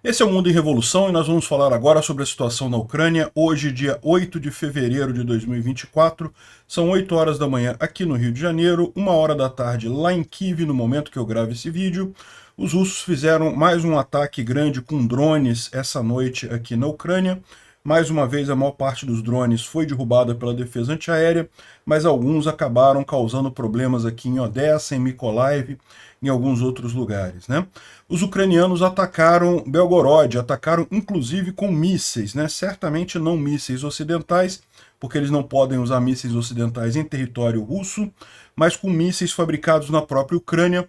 Esse é o Mundo em Revolução e nós vamos falar agora sobre a situação na Ucrânia. Hoje, dia 8 de fevereiro de 2024, são 8 horas da manhã aqui no Rio de Janeiro, 1 hora da tarde lá em Kiev, no momento que eu gravo esse vídeo. Os russos fizeram mais um ataque grande com drones essa noite aqui na Ucrânia. Mais uma vez, a maior parte dos drones foi derrubada pela defesa antiaérea, mas alguns acabaram causando problemas aqui em Odessa, em Mykolaiv, em alguns outros lugares, né? Os ucranianos atacaram Belgorod, atacaram inclusive com mísseis, né? Certamente não mísseis ocidentais, porque eles não podem usar mísseis ocidentais em território russo, mas com mísseis fabricados na própria Ucrânia,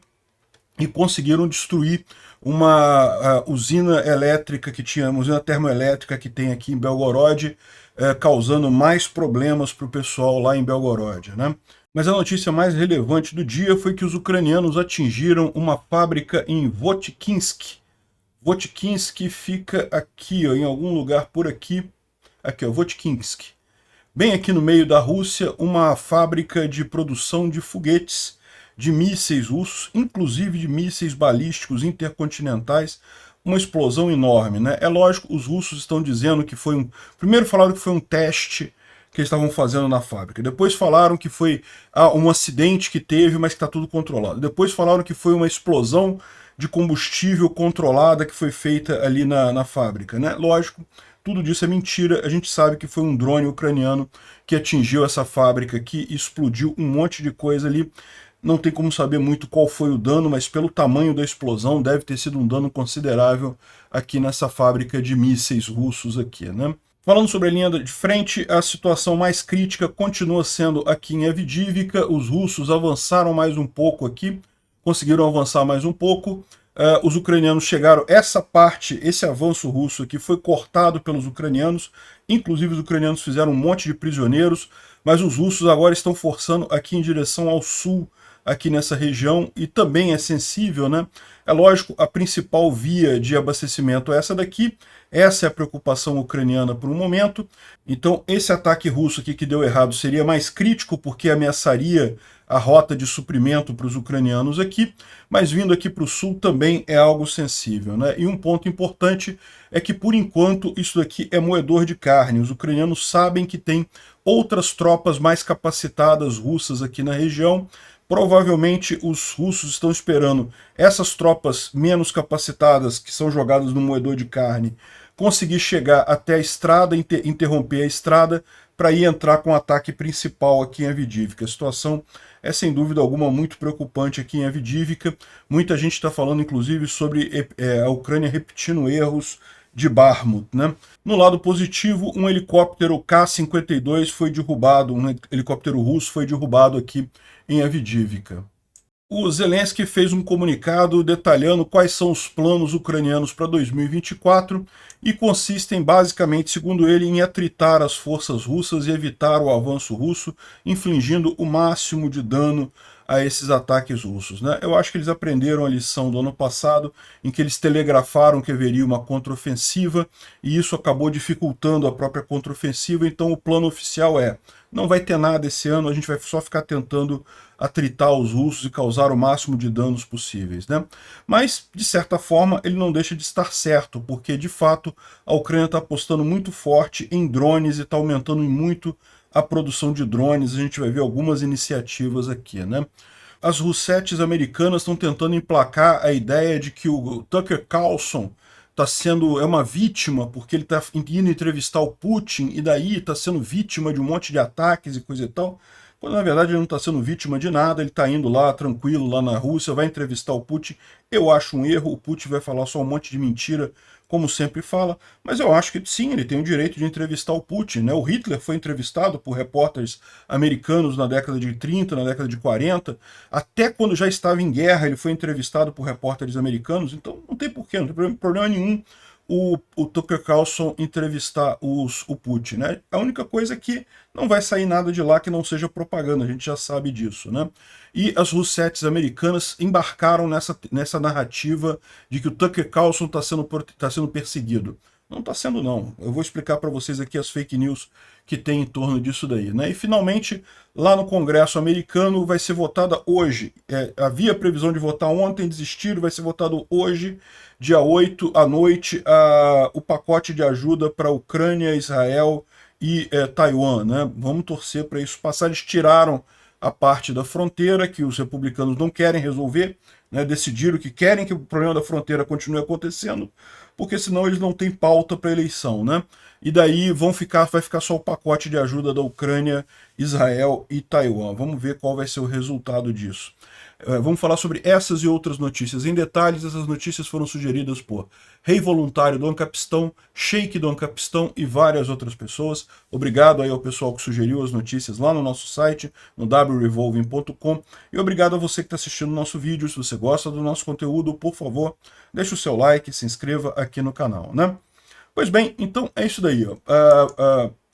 e conseguiram destruir uma usina elétrica que tinha, uma usina termoelétrica que tem aqui em Belgorod, causando mais problemas para o pessoal lá em Belgorod, né? Mas a notícia mais relevante do dia foi que os ucranianos atingiram uma fábrica em Votkhinsk. Votkhinsk fica aqui, ó, em algum lugar por aqui. Aqui, ó, Votkhinsk. Bem aqui no meio da Rússia, uma fábrica de produção de foguetes, de mísseis russos, inclusive de mísseis balísticos intercontinentais, uma explosão enorme, né? É lógico, os russos estão dizendo que foi um... Primeiro falaram que foi um teste que eles estavam fazendo na fábrica. Depois falaram que foi um acidente que teve, mas que está tudo controlado. Depois falaram que foi uma explosão de combustível controlada que foi feita ali na fábrica, né? Lógico, tudo disso é mentira. A gente sabe que foi um drone ucraniano que atingiu essa fábrica aqui e explodiu um monte de coisa ali. Não tem como saber muito qual foi o dano, mas pelo tamanho da explosão deve ter sido um dano considerável aqui nessa fábrica de mísseis russos aqui, né? Falando sobre a linha de frente, a situação mais crítica continua sendo aqui em Avdiivka. Os russos avançaram mais um pouco aqui, conseguiram avançar mais um pouco. Os ucranianos chegaram, essa parte, esse avanço russo aqui foi cortado pelos ucranianos, inclusive os ucranianos fizeram um monte de prisioneiros, mas os russos agora estão forçando aqui em direção ao sul, aqui nessa região, e também é sensível, né? É lógico, a principal via de abastecimento é essa daqui, essa é a preocupação ucraniana por um momento. Então esse ataque russo aqui que deu errado seria mais crítico porque ameaçaria a rota de suprimento para os ucranianos aqui, mas vindo aqui para o sul também é algo sensível, né? E um ponto importante é que, por enquanto, isso daqui é moedor de carne. Os ucranianos sabem que tem outras tropas mais capacitadas russas aqui na região. Provavelmente os russos estão esperando essas tropas menos capacitadas, que são jogadas no moedor de carne, conseguir chegar até a estrada, interromper a estrada, para ir entrar com o ataque principal aqui em Avdiivka. A situação é sem dúvida alguma muito preocupante aqui em Avdiivka. Muita gente está falando inclusive sobre a Ucrânia repetindo erros de Bakhmut, né? No lado positivo, um helicóptero K-52 foi derrubado, um helicóptero russo foi derrubado aqui em Avdiivka. O Zelensky fez um comunicado detalhando quais são os planos ucranianos para 2024 e consistem basicamente, segundo ele, em atritar as forças russas e evitar o avanço russo, infligindo o máximo de dano a esses ataques russos, né? Eu acho que eles aprenderam a lição do ano passado, em que eles telegrafaram que haveria uma contraofensiva, e isso acabou dificultando a própria contraofensiva. Então o plano oficial é: não vai ter nada esse ano, a gente vai só ficar tentando atritar os russos e causar o máximo de danos possíveis, né? Mas, de certa forma, ele não deixa de estar certo, porque, de fato, a Ucrânia está apostando muito forte em drones e está aumentando muito a produção de drones. A gente vai ver algumas iniciativas aqui, né? As Russettes americanas estão tentando emplacar a ideia de que o Tucker Carlson é uma vítima, porque ele está indo entrevistar o Putin, e daí está sendo vítima de um monte de ataques e coisa e tal, quando na verdade ele não está sendo vítima de nada. Ele está indo lá tranquilo, lá na Rússia, vai entrevistar o Putin. Eu acho um erro, o Putin vai falar só um monte de mentira, como sempre fala, mas eu acho que sim, ele tem o direito de entrevistar o Putin, né? O Hitler foi entrevistado por repórteres americanos na década de 30, na década de 40, até quando já estava em guerra ele foi entrevistado por repórteres americanos. Então não tem porquê, não tem problema nenhum o Tucker Carlson entrevistar o Putin, né? A única coisa é que não vai sair nada de lá que não seja propaganda, a gente já sabe disso, né? E as Russettes americanas embarcaram nessa narrativa de que o Tucker Carlson está sendo perseguido. Não está sendo, não. Eu vou explicar para vocês aqui as fake news que tem em torno disso daí, né? E, finalmente, lá no Congresso americano vai ser votada hoje. Havia previsão de votar ontem, desistiram, vai ser votado hoje, dia 8 à noite, o pacote de ajuda para a Ucrânia, Israel e Taiwan, né? Vamos torcer para isso passar. Eles tiraram a parte da fronteira, que os republicanos não querem resolver, né? Decidiram que querem que o problema da fronteira continue acontecendo, porque senão eles não têm pauta para eleição, né? E daí vai ficar só o pacote de ajuda da Ucrânia, Israel e Taiwan. Vamos ver qual vai ser o resultado disso. Vamos falar sobre essas e outras notícias. Em detalhes, essas notícias foram sugeridas por Rei Voluntário do Ancapistão, Sheik do Ancapistão e várias outras pessoas. Obrigado aí ao pessoal que sugeriu as notícias lá no nosso site, no wrevolving.com. E obrigado a você que está assistindo o nosso vídeo. Se você gosta do nosso conteúdo, por favor, deixe o seu like, se inscreva aqui no canal, né? Pois bem, então é isso daí. Ó.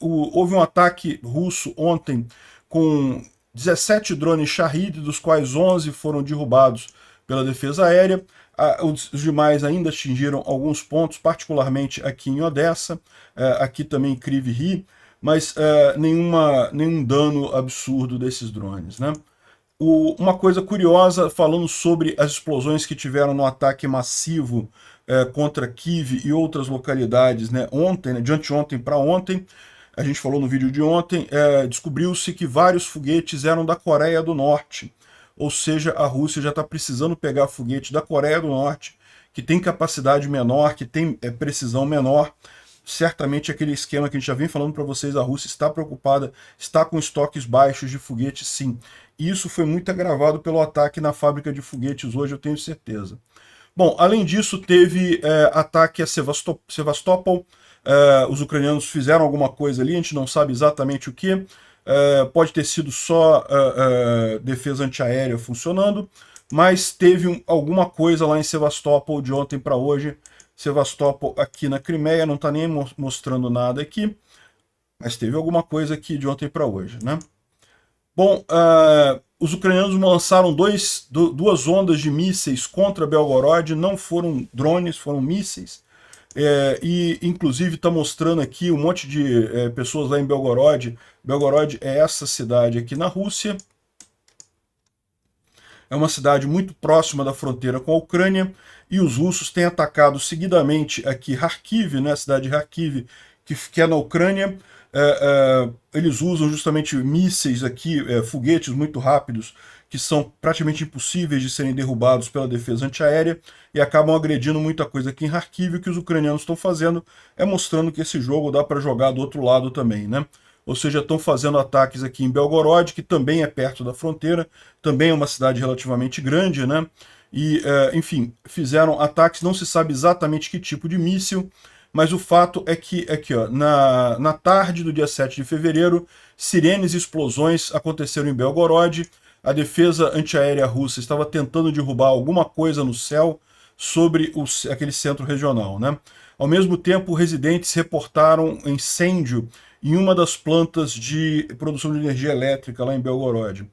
Houve um ataque russo ontem com 17 drones Shahid, dos quais 11 foram derrubados pela defesa aérea. Os demais ainda atingiram alguns pontos, particularmente aqui em Odessa, aqui também em Kryvyi Rih, mas nenhum dano absurdo desses drones, né? Uma coisa curiosa, falando sobre as explosões que tiveram no ataque massivo contra Kyiv e outras localidades, né, ontem, né, de anteontem para ontem, a gente falou no vídeo de ontem, descobriu-se que vários foguetes eram da Coreia do Norte, ou seja, a Rússia já está precisando pegar foguete da Coreia do Norte, que tem capacidade menor, que tem precisão menor. Certamente aquele esquema que a gente já vem falando para vocês, a Rússia está preocupada, está com estoques baixos de foguetes, sim. E isso foi muito agravado pelo ataque na fábrica de foguetes hoje, eu tenho certeza. Bom, além disso, teve ataque a Sevastopol. Os ucranianos fizeram alguma coisa ali, a gente não sabe exatamente o que. Pode ter sido só defesa antiaérea funcionando, mas teve alguma coisa lá em Sevastopol de ontem para hoje. Sevastopol aqui na Crimeia, não está nem mostrando nada aqui, mas teve alguma coisa aqui de ontem para hoje, né? Bom, os ucranianos lançaram duas ondas de mísseis contra Belgorod, não foram drones, foram mísseis, e inclusive está mostrando aqui um monte de pessoas lá em Belgorod. Belgorod é essa cidade aqui na Rússia, é uma cidade muito próxima da fronteira com a Ucrânia, e os russos têm atacado seguidamente aqui Kharkiv, né, a cidade de Kharkiv, que é na Ucrânia. Eles usam justamente mísseis aqui, foguetes muito rápidos, que são praticamente impossíveis de serem derrubados pela defesa antiaérea, e acabam agredindo muita coisa aqui em Kharkiv. O que os ucranianos estão fazendo é mostrando que esse jogo dá para jogar do outro lado também, né? Ou seja, estão fazendo ataques aqui em Belgorod, que também é perto da fronteira, também é uma cidade relativamente grande, né? E, enfim, fizeram ataques, não se sabe exatamente que tipo de míssil, mas o fato é que, aqui, ó, na tarde do dia 7 de fevereiro, sirenes e explosões aconteceram em Belgorod. A defesa antiaérea russa estava tentando derrubar alguma coisa no céu sobre aquele centro regional, né? Ao mesmo tempo, residentes reportaram incêndio em uma das plantas de produção de energia elétrica lá em Belgorod.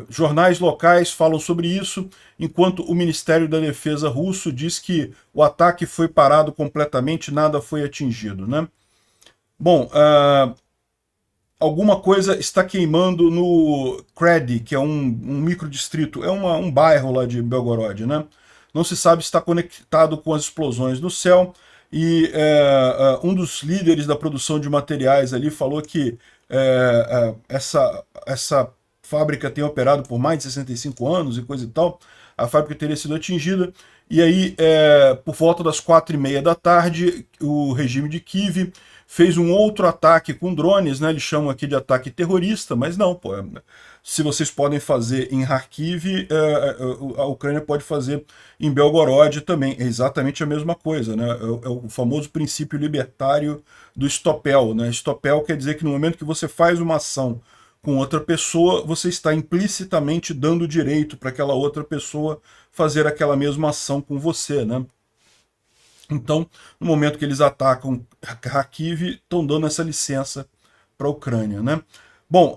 Jornais locais falam sobre isso, enquanto o Ministério da Defesa russo diz que o ataque foi parado completamente, nada foi atingido, né? Bom, alguma coisa está queimando no Kredy, que é um microdistrito, é um bairro lá de Belgorod, né? Não se sabe se está conectado com as explosões no céu, e um dos líderes da produção de materiais ali falou que essa fábrica tem operado por mais de 65 anos e coisa e tal, a fábrica teria sido atingida, e aí, por volta das 4h30 da tarde, o regime de Kyiv fez um outro ataque com drones, né? Eles chamam aqui de ataque terrorista, mas não, pô. Se vocês podem fazer em Kharkiv, a Ucrânia pode fazer em Belgorod também. É exatamente a mesma coisa, né? É o famoso princípio libertário do Stopel, né? Stopel quer dizer que no momento que você faz uma ação com outra pessoa, você está implicitamente dando direito para aquela outra pessoa fazer aquela mesma ação com você, né? Então, no momento que eles atacam Kharkiv, estão dando essa licença para a Ucrânia, né? Bom,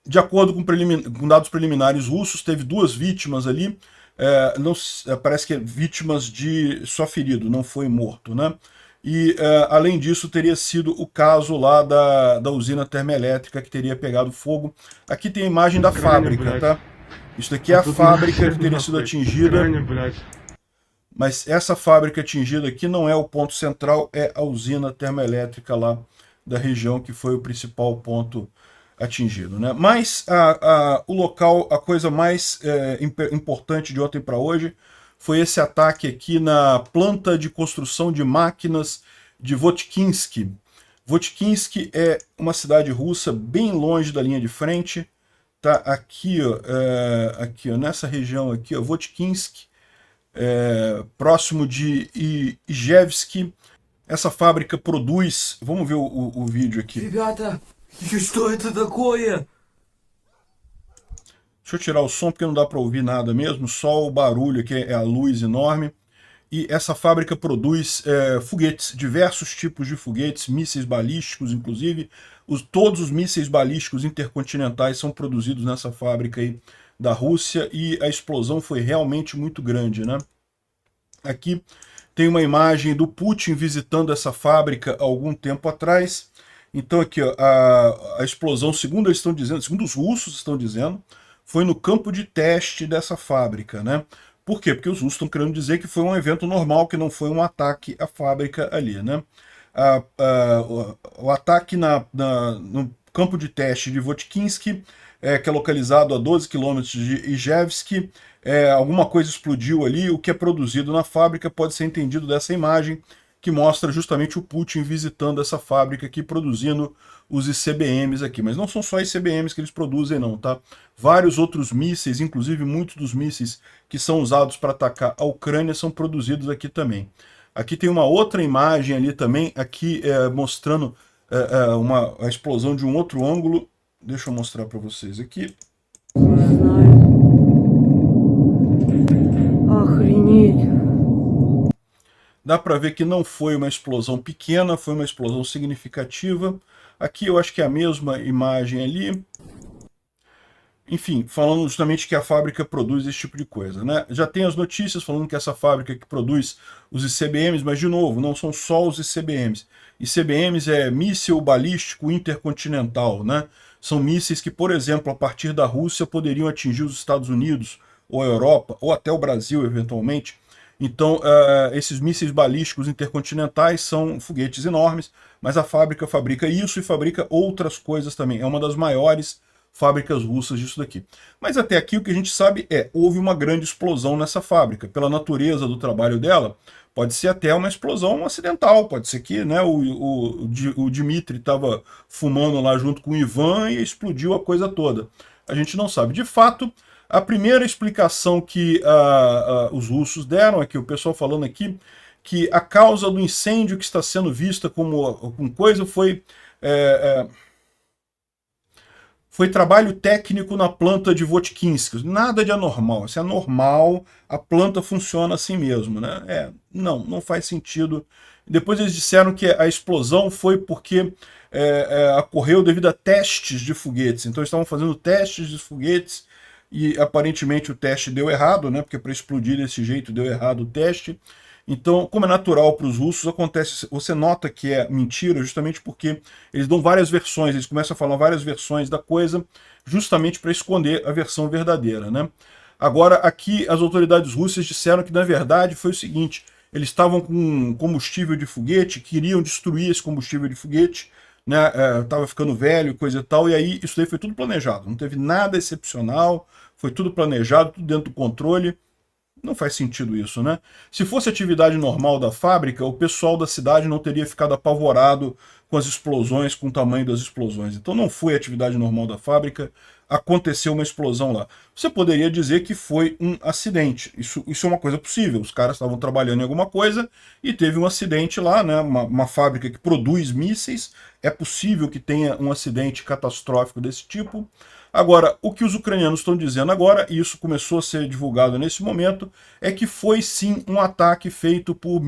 de acordo com dados preliminares russos, teve 2 vítimas ali, parece que vítimas de só ferido, não foi morto, né? E, além disso, teria sido o caso lá da usina termoelétrica que teria pegado fogo. Aqui tem a imagem da fábrica, tá? Isso daqui é a fábrica que teria sido atingida, mas essa fábrica atingida aqui não é o ponto central, é a usina termoelétrica lá da região, que foi o principal ponto atingido, né? Mas o local, a coisa mais importante de ontem para hoje foi esse ataque aqui na planta de construção de máquinas de Votkhinsky. Votkhinsky é uma cidade russa bem longe da linha de frente, tá aqui, ó, nessa região aqui, ó, Votkhinsky, próximo de Ijevsk. Essa fábrica produz, vamos ver o vídeo aqui. Ребята, что это такое? Deixa eu tirar o som porque não dá para ouvir nada mesmo, só o barulho aqui, é a luz enorme. E essa fábrica produz foguetes, diversos tipos de foguetes, mísseis balísticos, inclusive. Todos os mísseis balísticos intercontinentais são produzidos nessa fábrica aí da Rússia, e a explosão foi realmente muito grande, né? Aqui tem uma imagem do Putin visitando essa fábrica há algum tempo atrás. Então aqui, ó, a explosão, segundo eles estão dizendo, segundo os russos estão dizendo, foi no campo de teste dessa fábrica, né? Por quê? Porque os russos estão querendo dizer que foi um evento normal, que não foi um ataque à fábrica ali, né? O ataque no campo de teste de Votkhinsky, que é localizado a 12 quilômetros de Ijevsk, alguma coisa explodiu ali. O que é produzido na fábrica pode ser entendido dessa imagem, que mostra justamente o Putin visitando essa fábrica aqui, produzindo os ICBMs aqui. Mas não são só ICBMs que eles produzem não, tá? Vários outros mísseis, inclusive muitos dos mísseis que são usados para atacar a Ucrânia, são produzidos aqui também. Aqui tem uma outra imagem ali também, aqui mostrando a explosão de um outro ângulo. Deixa eu mostrar para vocês aqui. Dá para ver que não foi uma explosão pequena, foi uma explosão significativa. Aqui eu acho que é a mesma imagem ali. Enfim, falando justamente que a fábrica produz esse tipo de coisa, né? Já tem as notícias falando que essa fábrica que produz os ICBMs, mas de novo, não são só os ICBMs. ICBMs é míssil balístico intercontinental, né? São mísseis que, por exemplo, a partir da Rússia poderiam atingir os Estados Unidos, ou a Europa, ou até o Brasil, eventualmente. Então, esses mísseis balísticos intercontinentais são foguetes enormes, mas a fábrica fabrica isso e fabrica outras coisas também. É uma das maiores fábricas russas disso daqui. Mas até aqui o que a gente sabe houve uma grande explosão nessa fábrica. Pela natureza do trabalho dela, pode ser até uma explosão acidental, pode ser que, né, o Dmitry estava fumando lá junto com o Ivan e explodiu a coisa toda. A gente não sabe. De fato, a primeira explicação que os russos deram, aqui o pessoal falando aqui, que a causa do incêndio que está sendo vista como coisa foi trabalho técnico na planta de Votkhinsky. Nada de anormal. Isso é normal, a planta funciona assim mesmo, né? Não faz sentido. Depois eles disseram que a explosão foi porque ocorreu devido a testes de foguetes. Então eles estavam fazendo testes de foguetes e aparentemente o teste deu errado, né? Porque para explodir desse jeito deu errado o teste. Então, como é natural para os russos, acontece, você nota que é mentira justamente porque eles dão várias versões, eles começam a falar várias versões da coisa, justamente para esconder a versão verdadeira, né? Agora, aqui as autoridades russas disseram que, na verdade, foi o seguinte: eles estavam com combustível de foguete, queriam destruir esse combustível de foguete, né? Estava ficando velho, coisa e tal, e aí isso daí foi tudo planejado, não teve nada excepcional, foi tudo planejado, tudo dentro do controle. Não faz sentido isso, né? Se fosse atividade normal da fábrica, o pessoal da cidade não teria ficado apavorado com as explosões, com o tamanho das explosões. Então não foi atividade normal da fábrica, aconteceu uma explosão lá. Você poderia dizer que foi um acidente. Isso é uma coisa possível. Os caras estavam trabalhando em alguma coisa e teve um acidente lá, né? Uma fábrica que produz mísseis. É possível que tenha um acidente catastrófico desse tipo. Agora, o que os ucranianos estão dizendo agora, e isso começou a ser divulgado nesse momento, é que foi sim um ataque feito por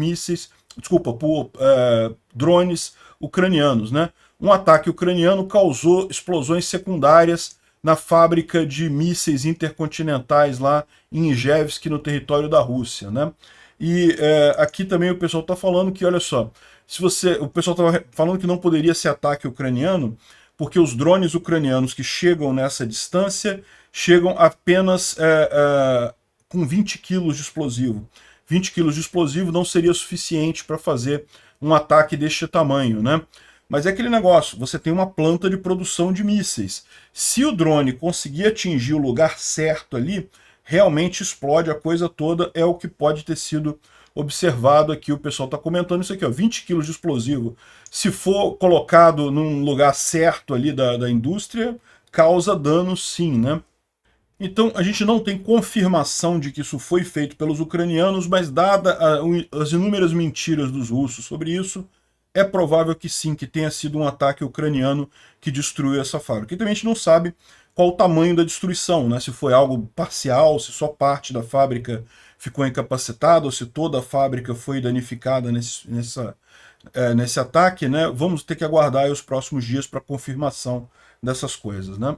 drones ucranianos, né? Um ataque ucraniano causou explosões secundárias na fábrica de mísseis intercontinentais lá em Ijevsk, no território da Rússia, né? E aqui também o pessoal está falando que, olha só, o pessoal estava falando que não poderia ser ataque ucraniano, porque os drones ucranianos que chegam nessa distância chegam apenas com 20 quilos de explosivo. 20 quilos de explosivo não seria suficiente para fazer um ataque deste tamanho, né? Mas é aquele negócio, você tem uma planta de produção de mísseis. Se o drone conseguir atingir o lugar certo ali, realmente explode a coisa toda, é o que pode ter sido observado aqui. O pessoal está comentando isso aqui, ó, 20 quilos de explosivo. Se for colocado num lugar certo ali da indústria, causa dano sim, né? Então, a gente não tem confirmação de que isso foi feito pelos ucranianos, mas dada as inúmeras mentiras dos russos sobre isso, é provável que sim, que tenha sido um ataque ucraniano que destruiu essa fábrica. E também a gente não sabe qual o tamanho da destruição, né? Se foi algo parcial, se só parte da fábrica ficou incapacitada, ou se toda a fábrica foi danificada nesse ataque, né? Vamos ter que aguardar aí os próximos dias para confirmação dessas coisas, né?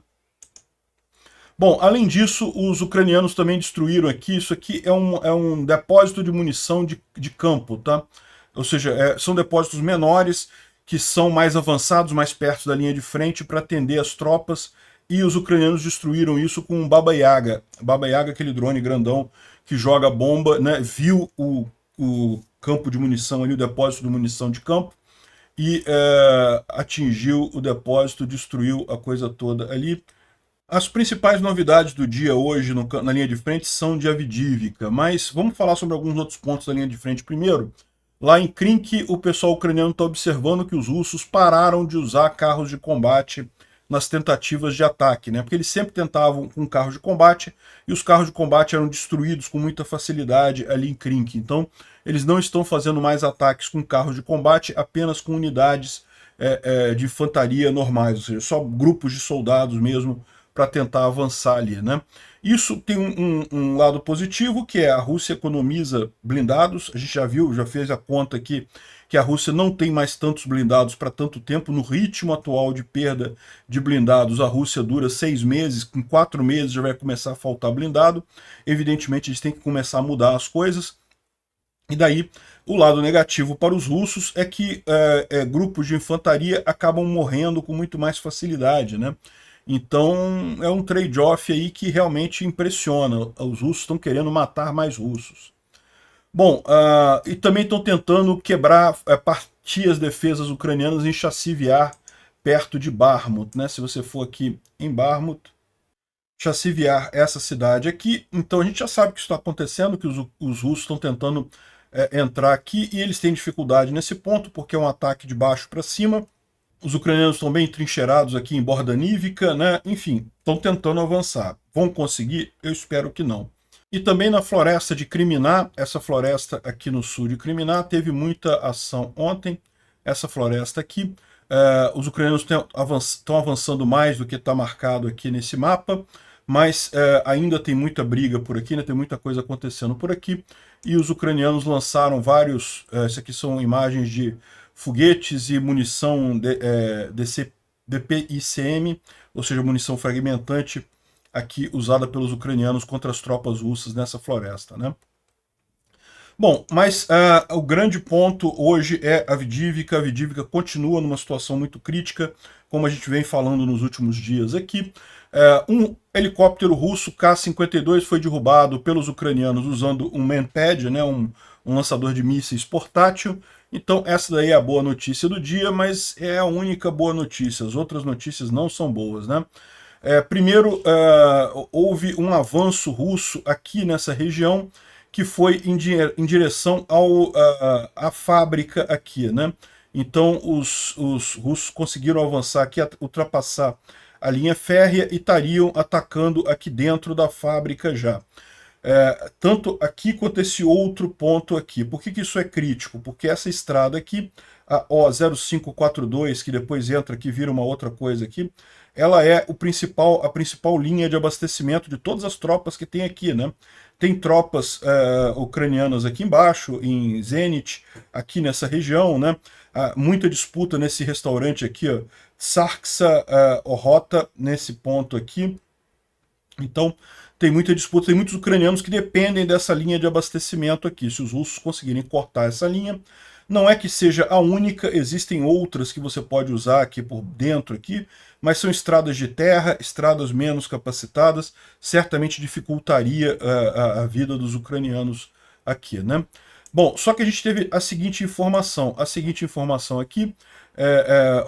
Bom, além disso, os ucranianos também destruíram aqui, isso aqui é um depósito de munição de campo, tá? Ou seja, são depósitos menores, que são mais avançados, mais perto da linha de frente, para atender as tropas, e os ucranianos destruíram isso com um Baba Yaga. Baba Yaga, aquele drone grandão que joga bomba, né? Viu o campo de munição ali, o depósito de munição de campo, e atingiu o depósito, destruiu a coisa toda ali. As principais novidades do dia hoje na linha de frente são de Avdiivka, mas vamos falar sobre alguns outros pontos da linha de frente primeiro. Lá em Krink, o pessoal ucraniano está observando que os russos pararam de usar carros de combate nas tentativas de ataque, né? Porque eles sempre tentavam com carros de combate e os carros de combate eram destruídos com muita facilidade ali em Krink. Então, eles não estão fazendo mais ataques com carros de combate, apenas com unidades de infantaria normais, ou seja, só grupos de soldados mesmo, para tentar avançar ali, né? Isso tem um lado positivo, que é a Rússia economiza blindados. A gente já viu, já fez a conta aqui, que a Rússia não tem mais tantos blindados para tanto tempo. No ritmo atual de perda de blindados, a Rússia dura 6 meses, com 4 meses já vai começar a faltar blindado. Evidentemente, eles têm que começar a mudar as coisas. E daí, o lado negativo para os russos é que grupos de infantaria acabam morrendo com muito mais facilidade, né? Então é um trade-off aí que realmente impressiona. Os russos estão querendo matar mais russos. Bom, e também estão tentando quebrar partir as defesas ucranianas em Chassivyar, perto de Bakhmut, né? Se você for aqui em Bakhmut, Chassivyar, essa cidade aqui, então a gente já sabe que isso está acontecendo, que os russos estão tentando entrar aqui e eles têm dificuldade nesse ponto, porque é um ataque de baixo para cima. Os ucranianos estão bem trincheirados aqui em Bordaniivka, né? Enfim, estão tentando avançar. Vão conseguir? Eu espero que não. E também na floresta de Kriminá, essa floresta aqui no sul de Kriminá, teve muita ação ontem. Essa floresta aqui, os ucranianos estão avançando mais do que está marcado aqui nesse mapa, mas ainda tem muita briga por aqui, né? Tem muita coisa acontecendo por aqui. E os ucranianos lançaram vários, isso aqui são imagens de foguetes e munição DPICM, ou seja, munição fragmentante, aqui usada pelos ucranianos contra as tropas russas nessa floresta, né? Bom, mas o grande ponto hoje é Avdiivka. Avdiivka continua numa situação muito crítica, como a gente vem falando nos últimos dias aqui. Um helicóptero russo K-52 foi derrubado pelos ucranianos usando um manpad, né, um lançador de mísseis portátil. Então essa daí é a boa notícia do dia, mas é a única boa notícia. As outras notícias não são boas, né? Primeiro, houve um avanço russo aqui nessa região, que foi em direção à fábrica aqui, né? Então os russos conseguiram avançar aqui, ultrapassar a linha férrea e estariam atacando aqui dentro da fábrica já. Tanto aqui quanto esse outro ponto aqui. Por que isso é crítico? Porque essa estrada aqui, a O0542, que depois entra aqui, vira uma outra coisa aqui, ela é a principal linha de abastecimento de todas as tropas que tem aqui, né? Tem tropas ucranianas aqui embaixo, em Zenit, aqui nessa região, né? Muita disputa nesse restaurante aqui, ó, Sarksa Orota, nesse ponto aqui. Então, tem muita disputa, tem muitos ucranianos que dependem dessa linha de abastecimento aqui. Se os russos conseguirem cortar essa linha, não é que seja a única, existem outras que você pode usar aqui por dentro aqui, mas são estradas de terra, estradas menos capacitadas, certamente dificultaria a vida dos ucranianos aqui, né? Bom, só que a gente teve a seguinte informação aqui,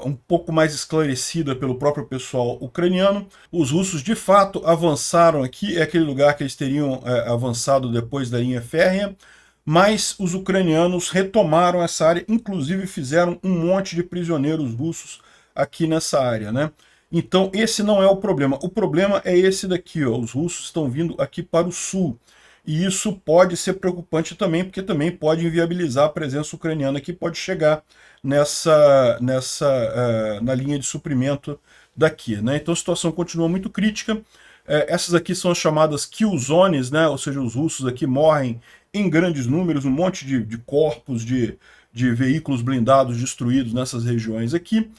um pouco mais esclarecida pelo próprio pessoal ucraniano. Os russos de fato avançaram aqui, é aquele lugar que eles teriam avançado depois da linha férrea, mas os ucranianos retomaram essa área, inclusive fizeram um monte de prisioneiros russos aqui nessa área, né? Então esse não é o problema é esse daqui, ó, os russos estão vindo aqui para o sul, e isso pode ser preocupante também, porque também pode inviabilizar a presença ucraniana que pode chegar na linha de suprimento daqui, né? Então a situação continua muito crítica. Essas aqui são as chamadas kill zones, né? Ou seja, os russos aqui morrem em grandes números, um monte de corpos de veículos blindados destruídos nessas regiões aqui.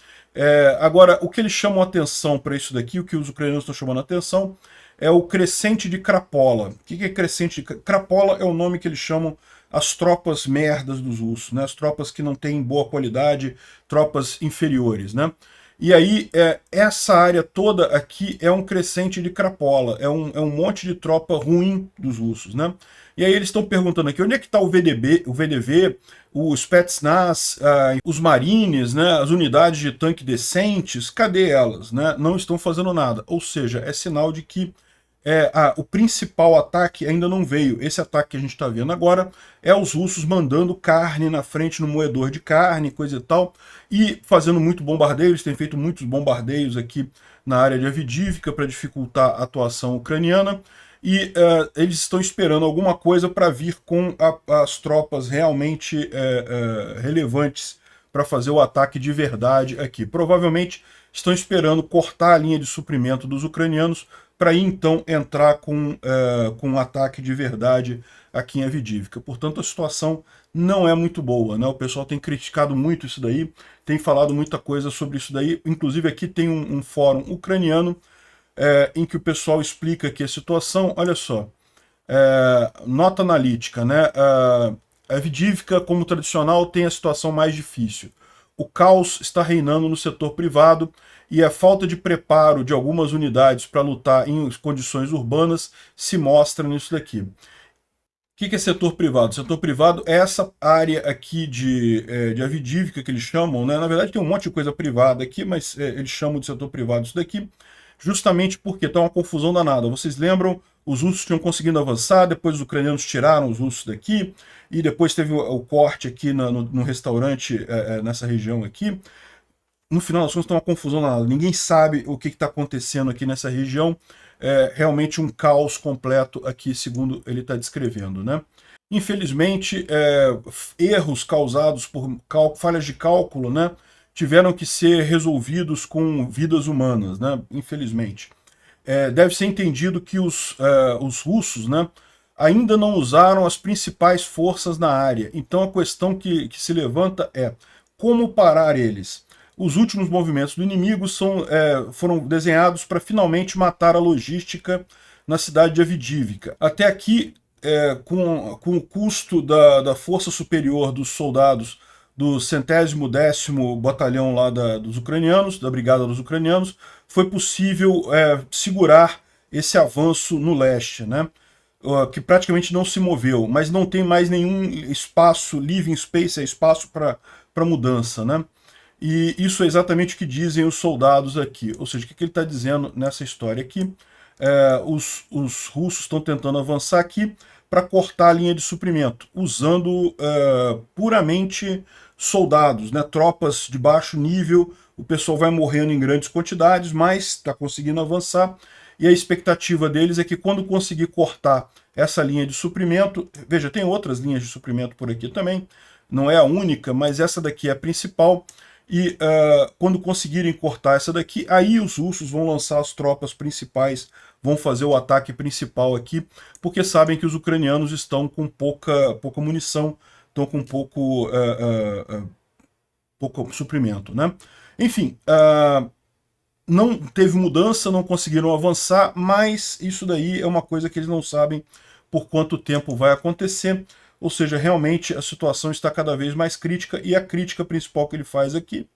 Agora, o que eles chamam atenção para isso daqui, o que os ucranianos estão chamando atenção, é o crescente de Crapola. O que é crescente de Crapola? É o nome que eles chamam as tropas merdas dos russos, né? As tropas que não têm boa qualidade, tropas inferiores, né? E aí, essa área toda aqui é um crescente de Crapola, é um monte de tropa ruim dos russos, né? E aí eles estão perguntando aqui, onde é que está o VDV, o Spetsnaz, os Marines, né, as unidades de tanque decentes, cadê elas, né? Não estão fazendo nada, ou seja, é sinal de que o principal ataque ainda não veio. Esse ataque que a gente está vendo agora é os russos mandando carne na frente no moedor de carne, coisa e tal, e fazendo muito bombardeio. Eles têm feito muitos bombardeios aqui na área de Avdiivka para dificultar a atuação ucraniana, e eles estão esperando alguma coisa para vir com as tropas realmente relevantes para fazer o ataque de verdade aqui. Provavelmente estão esperando cortar a linha de suprimento dos ucranianos para aí então entrar com um ataque de verdade aqui em Avdiivka. Portanto, a situação não é muito boa, né? O pessoal tem criticado muito isso daí, tem falado muita coisa sobre isso daí. Inclusive aqui tem um fórum ucraniano em que o pessoal explica aqui a situação. Olha só, nota analítica, né? A Avdiivka, como tradicional, tem a situação mais difícil. O caos está reinando no setor privado e a falta de preparo de algumas unidades para lutar em condições urbanas se mostra nisso daqui. O que é setor privado? Setor privado é essa área aqui de Avdiivka que eles chamam, né? Na verdade tem um monte de coisa privada aqui, mas eles chamam de setor privado isso daqui, justamente porque está uma confusão danada. Vocês lembram, os russos tinham conseguido avançar, depois os ucranianos tiraram os russos daqui, e depois teve o corte aqui no restaurante nessa região aqui. No final das contas está uma confusão danada. Ninguém sabe o que está acontecendo aqui nessa região. É realmente um caos completo aqui, segundo ele está descrevendo, né? Infelizmente, erros causados por falhas de cálculo, né, tiveram que ser resolvidos com vidas humanas, né, infelizmente. Deve ser entendido que os russos, né, ainda não usaram as principais forças na área. Então a questão que se levanta é como parar eles. Os últimos movimentos do inimigo foram desenhados para finalmente matar a logística na cidade de Avdiivka. Até aqui, com o custo da força superior dos soldados do 110º Batalhão lá dos ucranianos, da Brigada dos Ucranianos, foi possível segurar esse avanço no leste, né? Que praticamente não se moveu, mas não tem mais nenhum espaço, living space, espaço para mudança, né? E isso é exatamente o que dizem os soldados aqui. Ou seja, o que ele está dizendo nessa história aqui? Os russos estão tentando avançar aqui para cortar a linha de suprimento, usando puramente soldados, né? Tropas de baixo nível. O pessoal vai morrendo em grandes quantidades, mas está conseguindo avançar. E a expectativa deles é que quando conseguir cortar essa linha de suprimento, veja, tem outras linhas de suprimento por aqui também, não é a única, mas essa daqui é a principal. E quando conseguirem cortar essa daqui, aí os russos vão lançar as tropas principais, vão fazer o ataque principal aqui, porque sabem que os ucranianos estão com pouca munição, estão com pouco suprimento, né? Enfim, não teve mudança, não conseguiram avançar, mas isso daí é uma coisa que eles não sabem por quanto tempo vai acontecer, ou seja, realmente a situação está cada vez mais crítica, e a crítica principal que ele faz aqui: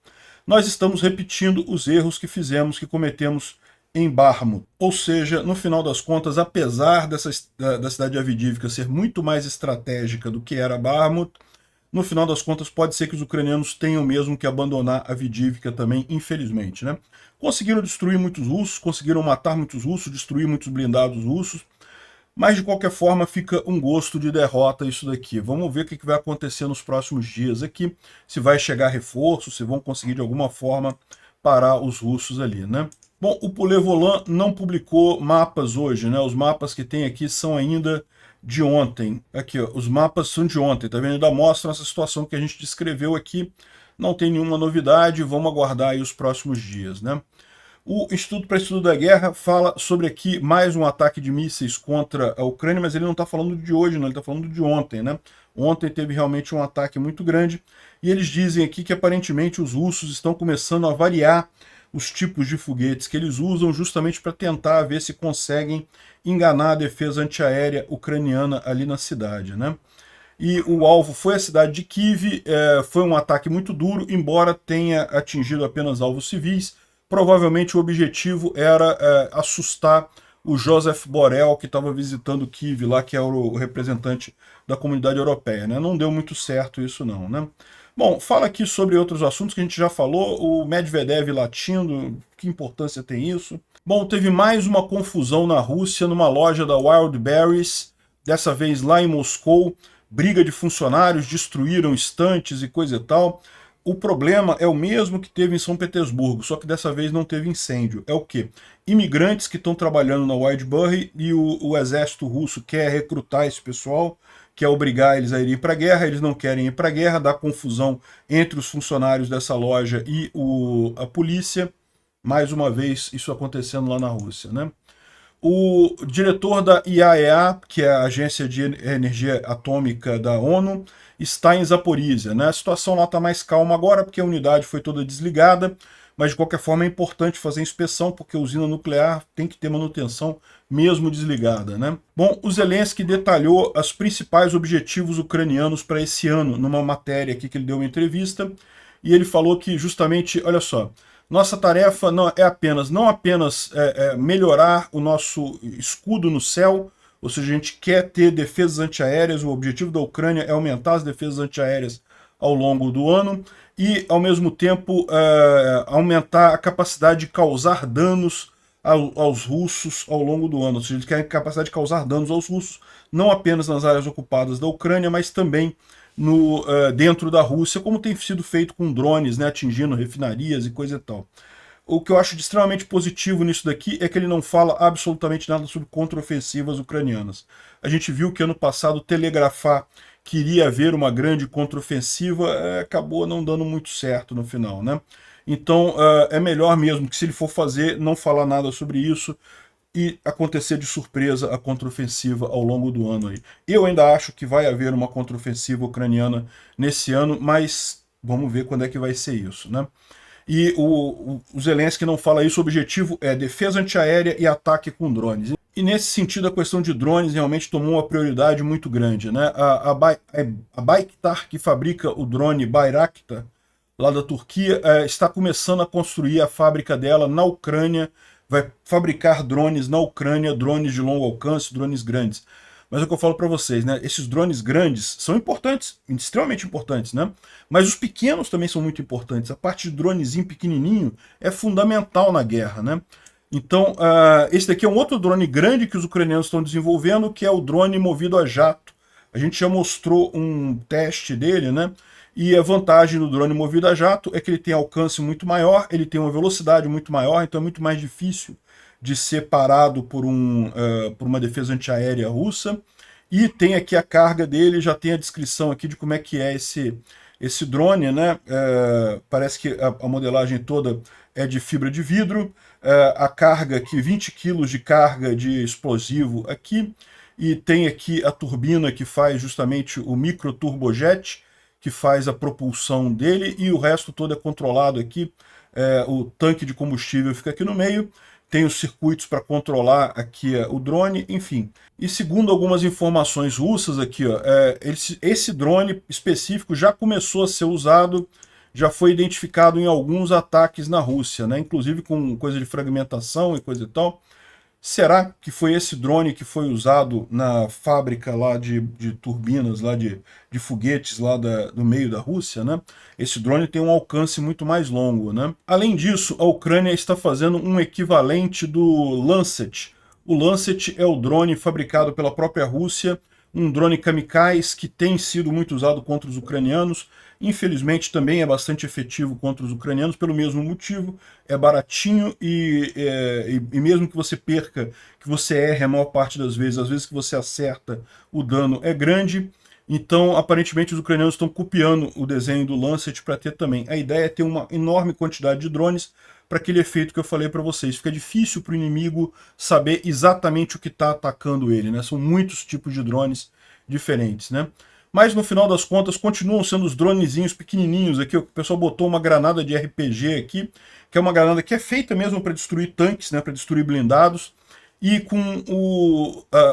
nós estamos repetindo os erros que fizemos, que cometemos em Bakhmut. Ou seja, no final das contas, apesar da cidade de Avdiivka ser muito mais estratégica do que era Bakhmut, no final das contas pode ser que os ucranianos tenham mesmo que abandonar Avdiivka também, infelizmente, né? Conseguiram destruir muitos russos, conseguiram matar muitos russos, destruir muitos blindados russos, mas de qualquer forma fica um gosto de derrota isso daqui. Vamos ver o que vai acontecer nos próximos dias aqui, se vai chegar reforço, se vão conseguir de alguma forma parar os russos ali, né? Bom, o Pulevolan não publicou mapas hoje, né? Os mapas que tem aqui são ainda de ontem. Aqui, ó, os mapas são de ontem, tá vendo? Ainda mostram essa situação que a gente descreveu aqui. Não tem nenhuma novidade, vamos aguardar aí os próximos dias, né? O Instituto para Estudo da Guerra fala sobre aqui mais um ataque de mísseis contra a Ucrânia, mas ele não está falando de hoje, não, ele está falando de ontem, né? Ontem teve realmente um ataque muito grande, e eles dizem aqui que aparentemente os russos estão começando a variar os tipos de foguetes que eles usam, justamente para tentar ver se conseguem enganar a defesa antiaérea ucraniana ali na cidade, né? E o alvo foi a cidade de Kyiv, foi um ataque muito duro, embora tenha atingido apenas alvos civis. Provavelmente o objetivo era assustar o Joseph Borrell, que estava visitando Kyiv lá, que é o representante da comunidade europeia, né? Não deu muito certo isso não, né? Bom, fala aqui sobre outros assuntos que a gente já falou, o Medvedev latindo, que importância tem isso? Bom, teve mais uma confusão na Rússia, numa loja da Wildberries, dessa vez lá em Moscou, briga de funcionários, destruíram estantes e coisa e tal. O problema é o mesmo que teve em São Petersburgo, só que dessa vez não teve incêndio. É o quê? Imigrantes que estão trabalhando na Wildberry, e o exército russo quer recrutar esse pessoal, quer obrigar eles a irem para a guerra, eles não querem ir para a guerra, dá confusão entre os funcionários dessa loja e a polícia. Mais uma vez isso acontecendo lá na Rússia, né? O diretor da IAEA, que é a Agência de Energia Atômica da ONU, está em Zaporizhia, né? A situação lá está mais calma agora, porque a unidade foi toda desligada, mas de qualquer forma é importante fazer inspeção, porque a usina nuclear tem que ter manutenção mesmo desligada, né? Bom, o Zelensky detalhou os principais objetivos ucranianos para esse ano, numa matéria aqui que ele deu uma entrevista, e ele falou que justamente, olha só, nossa tarefa não apenas melhorar o nosso escudo no céu, ou seja, a gente quer ter defesas antiaéreas, o objetivo da Ucrânia é aumentar as defesas antiaéreas ao longo do ano, e ao mesmo tempo aumentar a capacidade de causar danos aos russos ao longo do ano. Ou seja, eles querem capacidade de causar danos aos russos, não apenas nas áreas ocupadas da Ucrânia, mas também dentro da Rússia, como tem sido feito com drones, né, atingindo refinarias e coisa e tal. O que eu acho de extremamente positivo nisso daqui é que ele não fala absolutamente nada sobre contraofensivas ucranianas. A gente viu que ano passado telegrafar que iria haver uma grande contraofensiva acabou não dando muito certo no final, né? Então é melhor mesmo que, se ele for fazer, não falar nada sobre isso e acontecer de surpresa a contraofensiva ao longo do ano aí. Eu ainda acho que vai haver uma contraofensiva ucraniana nesse ano, mas vamos ver quando é que vai ser isso, né? E o Zelensky não fala isso, o objetivo é defesa antiaérea e ataque com drones. E nesse sentido, a questão de drones realmente tomou uma prioridade muito grande, né? A Bayktar, que fabrica o drone Bayraktar, lá da Turquia, está começando a construir a fábrica dela na Ucrânia, vai fabricar drones na Ucrânia, drones de longo alcance, drones grandes. Mas é o que eu falo para vocês, né? Esses drones grandes são importantes, extremamente importantes, né? Mas os pequenos também são muito importantes. A parte de dronezinho pequenininho é fundamental na guerra, né? Então, esse daqui é um outro drone grande que os ucranianos estão desenvolvendo, que é o drone movido a jato. A gente já mostrou um teste dele, né? E a vantagem do drone movido a jato é que ele tem alcance muito maior, ele tem uma velocidade muito maior, então é muito mais difícil de ser parado por uma defesa antiaérea russa. E tem aqui a carga dele, já tem a descrição aqui de como é que é esse drone, né? Parece que a modelagem toda é de fibra de vidro, a carga aqui, 20 kg de carga de explosivo aqui, e tem aqui a turbina que faz justamente o micro turbojet, que faz a propulsão dele, e o resto todo é controlado aqui o tanque de combustível fica aqui no meio, tem os circuitos para controlar aqui o drone, enfim. E segundo algumas informações russas aqui, ó, esse drone específico já começou a ser usado, já foi identificado em alguns ataques na Rússia, né? Inclusive com coisa de fragmentação e coisa e tal. Será que foi esse drone que foi usado na fábrica lá de turbinas, lá de foguetes lá do meio da Rússia, né? Esse drone tem um alcance muito mais longo, né? Além disso, a Ucrânia está fazendo um equivalente do Lancet. O Lancet é o drone fabricado pela própria Rússia, um drone kamikaze que tem sido muito usado contra os ucranianos. Infelizmente também é bastante efetivo contra os ucranianos pelo mesmo motivo, é baratinho e mesmo que você perca, que você erre a maior parte das vezes, às vezes que você acerta, o dano é grande. Então, aparentemente, os ucranianos estão copiando o desenho do Lancet para ter também. A ideia é ter uma enorme quantidade de drones para aquele efeito que eu falei para vocês. Fica difícil para o inimigo saber exatamente o que está atacando ele, né? São muitos tipos de drones diferentes, né? Mas no final das contas continuam sendo os dronezinhos pequenininhos aqui. O pessoal botou uma granada de RPG aqui, que é uma granada que é feita mesmo para destruir tanques, né, para destruir blindados. E com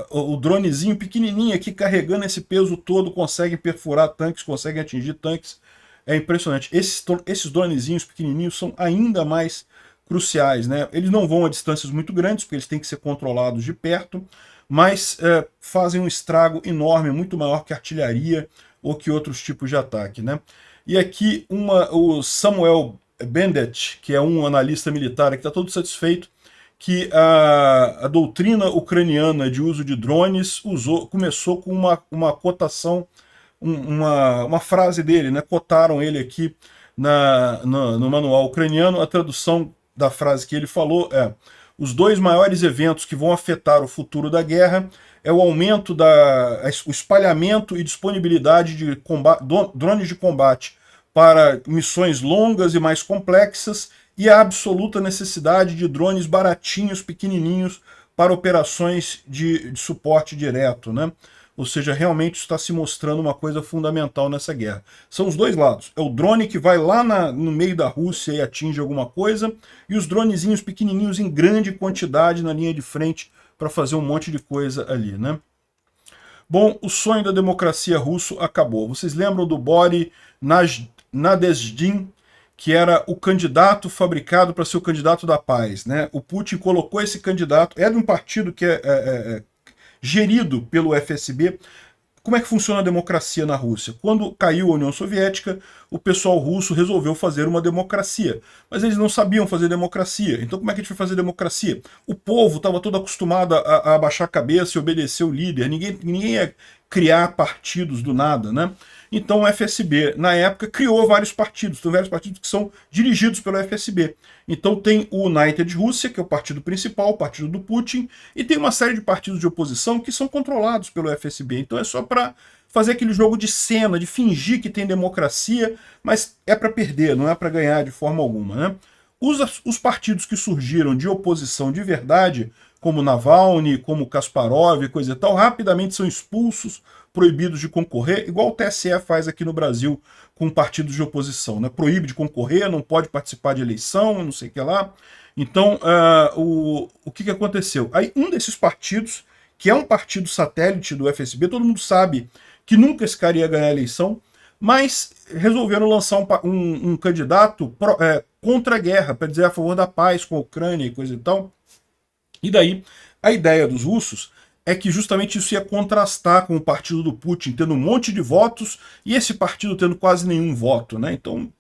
o dronezinho pequenininho aqui carregando esse peso todo, consegue perfurar tanques, consegue atingir tanques. É impressionante. Esses dronezinhos pequenininhos são ainda mais cruciais, né? Eles não vão a distâncias muito grandes, porque eles têm que ser controlados de perto, mas fazem um estrago enorme, muito maior que artilharia ou que outros tipos de ataque, né? E aqui o Samuel Bendet, que é um analista militar que está todo satisfeito que a doutrina ucraniana de uso de drones começou com uma cotação, uma frase dele, né? Cotaram ele aqui no manual ucraniano. A tradução da frase que ele falou é: os dois maiores eventos que vão afetar o futuro da guerra é o aumento o espalhamento e disponibilidade de drones de combate para missões longas e mais complexas e a absoluta necessidade de drones baratinhos, pequenininhos, para operações de suporte direto, né? Ou seja, realmente está se mostrando uma coisa fundamental nessa guerra. São os dois lados. É o drone que vai lá no meio da Rússia e atinge alguma coisa, e os dronezinhos pequenininhos em grande quantidade na linha de frente para fazer um monte de coisa ali, né? Bom, o sonho da democracia russo acabou. Vocês lembram do Boris Nadezhdin, que era o candidato fabricado para ser o candidato da paz, né? O Putin colocou esse candidato, é de um partido que é gerido pelo FSB. Como é que funciona a democracia na Rússia? Quando caiu a União Soviética, o pessoal russo resolveu fazer uma democracia. Mas eles não sabiam fazer democracia. Então como é que a gente vai fazer democracia? O povo estava todo acostumado a abaixar a cabeça e obedecer o líder. Ninguém ia criar partidos do nada, né? Então o FSB, na época, criou vários partidos. Tem vários partidos que são dirigidos pelo FSB. Então tem o United Rússia, que é o partido principal, o partido do Putin, e tem uma série de partidos de oposição que são controlados pelo FSB. Então é só para fazer aquele jogo de cena, de fingir que tem democracia, mas é para perder, não é para ganhar de forma alguma, né? Os partidos que surgiram de oposição de verdade, como Navalny, como Kasparov e coisa e tal, rapidamente são expulsos, proibidos de concorrer, igual o TSE faz aqui no Brasil com partidos de oposição, né? Proíbe de concorrer, não pode participar de eleição, não sei o que lá. Então, o que aconteceu? Aí um desses partidos, que é um partido satélite do FSB, todo mundo sabe que nunca esse cara ia ganhar a eleição, mas resolveram lançar um candidato contra a guerra, para dizer a favor da paz com a Ucrânia e coisa e tal. E daí, a ideia dos russos é que justamente isso ia contrastar com o partido do Putin tendo um monte de votos e esse partido tendo quase nenhum voto, né? Então,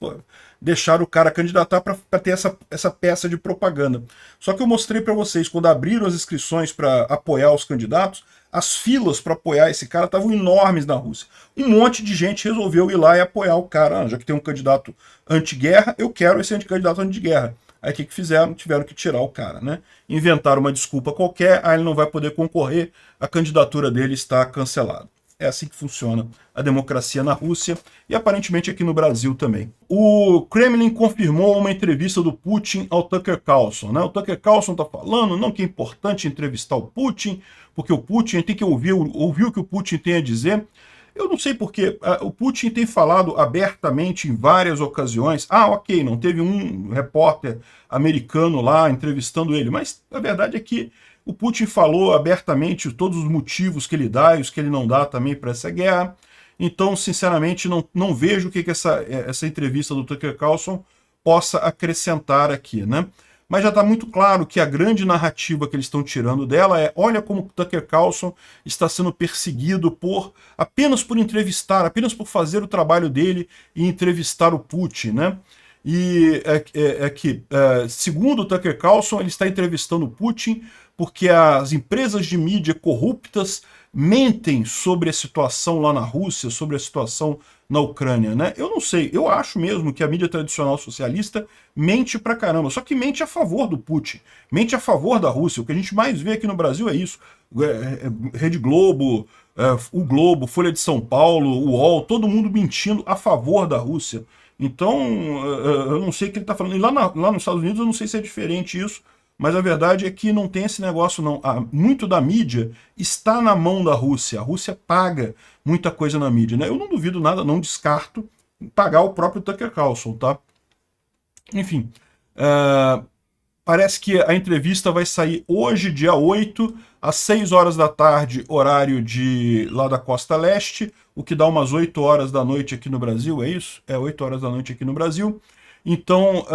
deixaram o cara candidatar para ter essa peça de propaganda. Só que eu mostrei para vocês, quando abriram as inscrições para apoiar os candidatos, as filas para apoiar esse cara estavam enormes na Rússia. Um monte de gente resolveu ir lá e apoiar o cara. Já que tem um candidato anti-guerra, eu quero esse candidato anti-guerra. Aí o que fizeram? Tiveram que tirar o cara, né? Inventaram uma desculpa qualquer, aí ele não vai poder concorrer, a candidatura dele está cancelada. É assim que funciona a democracia na Rússia e aparentemente aqui no Brasil também. O Kremlin confirmou uma entrevista do Putin ao Tucker Carlson, né? O Tucker Carlson está falando não que é importante entrevistar o Putin, porque o Putin tem que ouvir o que o Putin tem a dizer. Eu não sei porque o Putin tem falado abertamente em várias ocasiões. Ah, ok, não teve um repórter americano lá entrevistando ele, mas a verdade é que o Putin falou abertamente todos os motivos que ele dá e os que ele não dá também para essa guerra. Então, sinceramente, não vejo o que essa entrevista do Tucker Carlson possa acrescentar aqui, né? Mas já está muito claro que a grande narrativa que eles estão tirando dela é: olha como o Tucker Carlson está sendo perseguido apenas por entrevistar, apenas por fazer o trabalho dele e entrevistar o Putin, né? E segundo o Tucker Carlson, ele está entrevistando o Putin porque as empresas de mídia corruptas mentem sobre a situação lá na Rússia, sobre a situação na Ucrânia, né? Eu não sei, eu acho mesmo que a mídia tradicional socialista mente pra caramba, só que mente a favor do Putin, mente a favor da Rússia. O que a gente mais vê aqui no Brasil é isso. Rede Globo, o Globo, Folha de São Paulo, o UOL, todo mundo mentindo a favor da Rússia. Então, eu não sei o que ele está falando. E lá nos Estados Unidos eu não sei se é diferente isso, mas a verdade é que não tem esse negócio, não. Muito da mídia está na mão da Rússia. A Rússia paga muita coisa na mídia, né? Eu não duvido nada, não descarto pagar o próprio Tucker Carlson, tá? Enfim, parece que a entrevista vai sair hoje, dia 8, às 6 horas da tarde, horário lá da Costa Leste, o que dá umas 8 horas da noite aqui no Brasil, é isso? É 8 horas da noite aqui no Brasil. Então,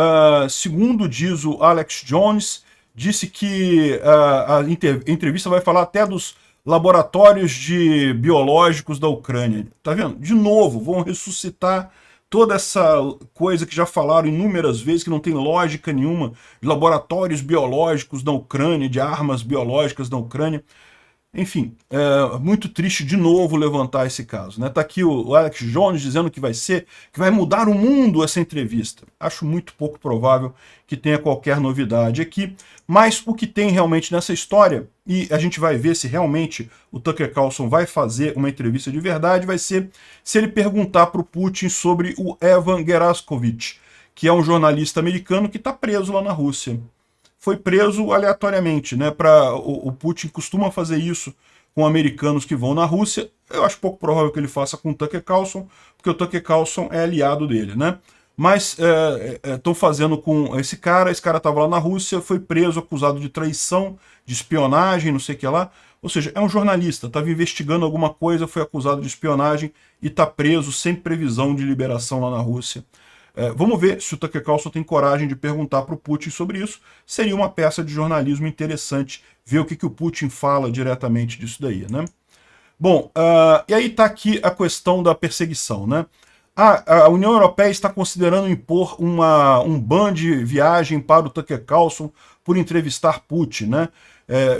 segundo diz o Alex Jones, disse que a entrevista vai falar até dos laboratórios biológicos da Ucrânia. Tá vendo? De novo, vão ressuscitar toda essa coisa que já falaram inúmeras vezes, que não tem lógica nenhuma, de laboratórios biológicos da Ucrânia, de armas biológicas da Ucrânia. Enfim, muito triste de novo levantar esse caso, né? Tá aqui o Alex Jones dizendo que vai mudar o mundo essa entrevista. Acho muito pouco provável que tenha qualquer novidade aqui, mas o que tem realmente nessa história, e a gente vai ver se realmente o Tucker Carlson vai fazer uma entrevista de verdade, vai ser se ele perguntar para o Putin sobre o Evan Gerashkovich, que é um jornalista americano que está preso lá na Rússia. Foi preso aleatoriamente, né? O Putin costuma fazer isso com americanos que vão na Rússia. Eu acho pouco provável que ele faça com o Tucker Carlson, porque o Tucker Carlson é aliado dele, né? Mas estão fazendo com esse cara estava lá na Rússia, foi preso, acusado de traição, de espionagem, não sei o que lá. Ou seja, é um jornalista, estava investigando alguma coisa, foi acusado de espionagem e está preso sem previsão de liberação lá na Rússia. Vamos ver se o Tucker Carlson tem coragem de perguntar para o Putin sobre isso. Seria uma peça de jornalismo interessante ver o que o Putin fala diretamente disso daí, né? Bom, e aí está aqui a questão da perseguição, né? A União Europeia está considerando impor um ban de viagem para o Tucker Carlson por entrevistar Putin, né?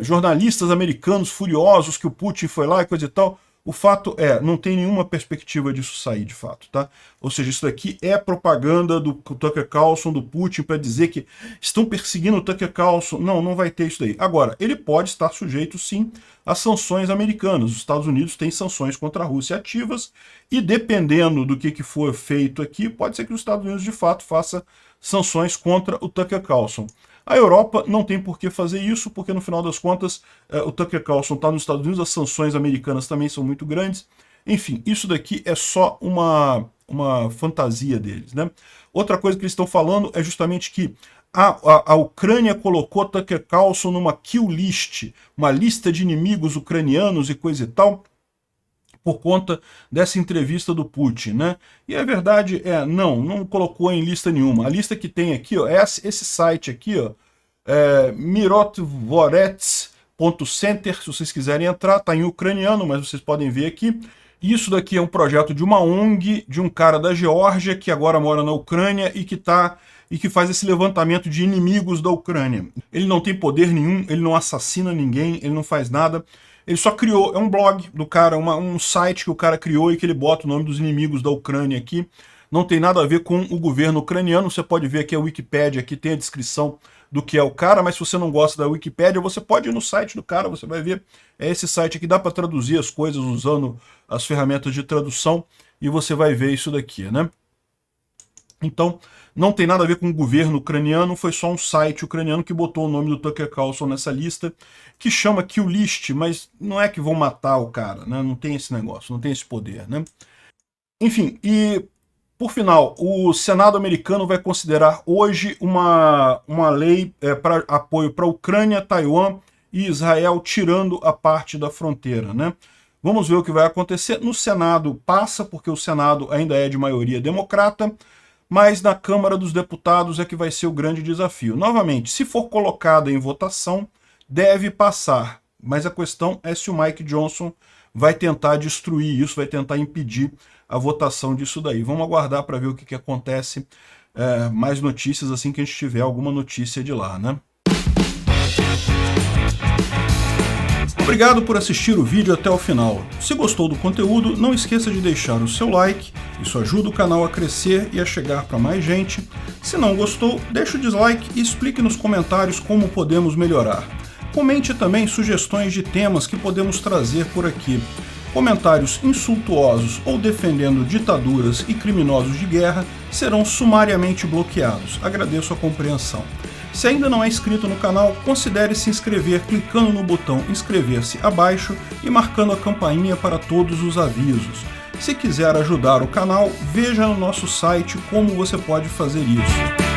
Jornalistas americanos furiosos que o Putin foi lá e coisa e tal. O fato não tem nenhuma perspectiva disso sair de fato, tá? Ou seja, isso daqui é propaganda do Tucker Carlson, do Putin, para dizer que estão perseguindo o Tucker Carlson. Não, não vai ter isso daí. Agora, ele pode estar sujeito, sim, às sanções americanas. Os Estados Unidos têm sanções contra a Rússia ativas e, dependendo do que for feito aqui, pode ser que os Estados Unidos, de fato, faça sanções contra o Tucker Carlson. A Europa não tem por que fazer isso, porque no final das contas o Tucker Carlson está nos Estados Unidos, as sanções americanas também são muito grandes. Enfim, isso daqui é só uma fantasia deles, né? Outra coisa que eles estão falando é justamente que a Ucrânia colocou Tucker Carlson numa kill list, uma lista de inimigos ucranianos e coisa e tal, por conta dessa entrevista do Putin, né? E a verdade não colocou em lista nenhuma. A lista que tem aqui, ó, é esse site aqui, ó, mirotvorets.center, se vocês quiserem entrar, tá em ucraniano, mas vocês podem ver aqui. Isso daqui é um projeto de uma ONG, de um cara da Geórgia, que agora mora na Ucrânia e que faz esse levantamento de inimigos da Ucrânia. Ele não tem poder nenhum, ele não assassina ninguém, ele não faz nada. Ele só criou, é um blog do cara, um site que o cara criou e que ele bota o nome dos inimigos da Ucrânia aqui. Não tem nada a ver com o governo ucraniano, você pode ver aqui a Wikipédia, aqui tem a descrição do que é o cara, mas se você não gosta da Wikipédia, você pode ir no site do cara, você vai ver, esse site aqui, dá para traduzir as coisas usando as ferramentas de tradução, e você vai ver isso daqui, né? Então, não tem nada a ver com o governo ucraniano, foi só um site ucraniano que botou o nome do Tucker Carlson nessa lista, que chama Kill List, mas não é que vão matar o cara, né? Não tem esse negócio, não tem esse poder, né? Enfim, e por final, o Senado americano vai considerar hoje uma lei para apoio para a Ucrânia, Taiwan e Israel, tirando a parte da fronteira, né? Vamos ver o que vai acontecer. No Senado passa, porque o Senado ainda é de maioria democrata, mas na Câmara dos Deputados é que vai ser o grande desafio. Novamente, se for colocada em votação, deve passar, mas a questão é se o Mike Johnson vai tentar destruir isso, vai tentar impedir a votação disso daí. Vamos aguardar para ver o que acontece, mais notícias assim que a gente tiver alguma notícia de lá, né? Obrigado por assistir o vídeo até o final. Se gostou do conteúdo, não esqueça de deixar o seu like, isso ajuda o canal a crescer e a chegar para mais gente. Se não gostou, deixe o dislike e explique nos comentários como podemos melhorar. Comente também sugestões de temas que podemos trazer por aqui. Comentários insultuosos ou defendendo ditaduras e criminosos de guerra serão sumariamente bloqueados. Agradeço a compreensão. Se ainda não é inscrito no canal, considere se inscrever clicando no botão inscrever-se abaixo e marcando a campainha para todos os avisos. Se quiser ajudar o canal, veja no nosso site como você pode fazer isso.